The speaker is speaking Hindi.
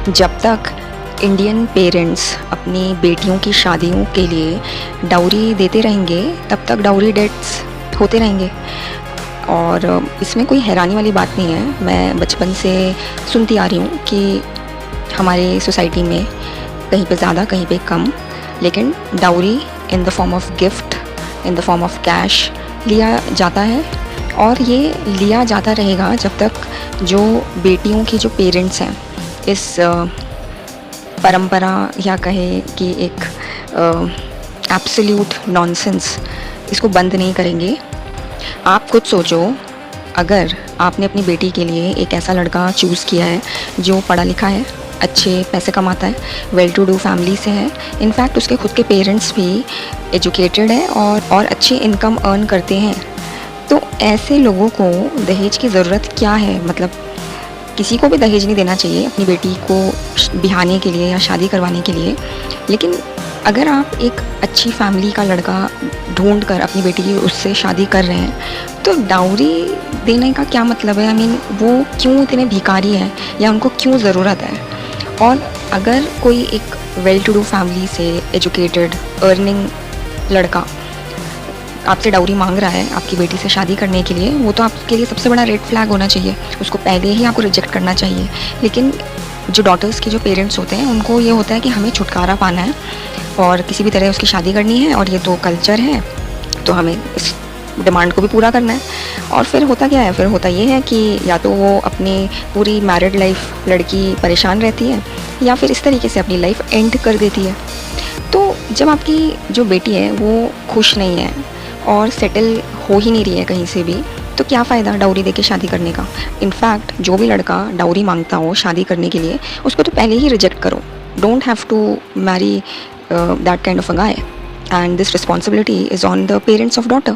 जब तक इंडियन पेरेंट्स अपनी बेटियों की शादियों के लिए डाउरी देते रहेंगे तब तक डाउरी डेट्स होते रहेंगे। और इसमें कोई हैरानी वाली बात नहीं है। मैं बचपन से सुनती आ रही हूँ कि हमारे सोसाइटी में कहीं पे ज़्यादा कहीं पे कम, लेकिन dowry in the form of gift, in the form of cash लिया जाता है। और ये लिया जाता रहेगा जब तक जो बेटियों की जो पेरेंट्स हैं इस परंपरा या कहे कि एक एब्सोल्यूट नॉनसेंस इसको बंद नहीं करेंगे। आप खुद सोचो, अगर आपने अपनी बेटी के लिए एक ऐसा लड़का चूज़ किया है जो पढ़ा लिखा है, अच्छे पैसे कमाता है, वेल टू डू फैमिली से है, इनफैक्ट उसके खुद के पेरेंट्स भी एजुकेटेड हैं और अच्छी इनकम अर्न करते हैं, तो ऐसे लोगों को दहेज की ज़रूरत क्या है? मतलब किसी को भी दहेज नहीं देना चाहिए अपनी बेटी को बिहाने के लिए या शादी करवाने के लिए। लेकिन अगर आप एक अच्छी फैमिली का लड़का ढूंढ कर अपनी बेटी की उससे शादी कर रहे हैं तो डाउरी देने का क्या मतलब है? आई मीन वो क्यों इतने भिखारी हैं या उनको क्यों ज़रूरत है? और अगर कोई एक वेल टू डू फैमिली से एजुकेटेड अर्निंग लड़का आपसे डाउरी मांग रहा है आपकी बेटी से शादी करने के लिए, वो तो आपके लिए सबसे बड़ा रेड फ्लैग होना चाहिए। उसको पहले ही आपको रिजेक्ट करना चाहिए। लेकिन जो डॉटर्स के जो पेरेंट्स होते हैं उनको ये होता है कि हमें छुटकारा पाना है और किसी भी तरह उसकी शादी करनी है और ये तो कल्चर है, तो हमें इस डिमांड को भी पूरा करना है। और फिर होता क्या है? फिर होता ये है कि या तो वो अपनी पूरी मैरिड लाइफ लड़की परेशान रहती है या फिर इस तरीके से अपनी लाइफ एंड कर देती है। तो जब आपकी जो बेटी है वो खुश नहीं है और सेटल हो ही नहीं रही है कहीं से भी, तो क्या फ़ायदा डाउरी देके शादी करने का? इनफैक्ट जो भी लड़का डाउरी मांगता हो शादी करने के लिए, उसको तो पहले ही रिजेक्ट करो। Don't have to marry that kind of a guy, and this responsibility is on the parents of daughter.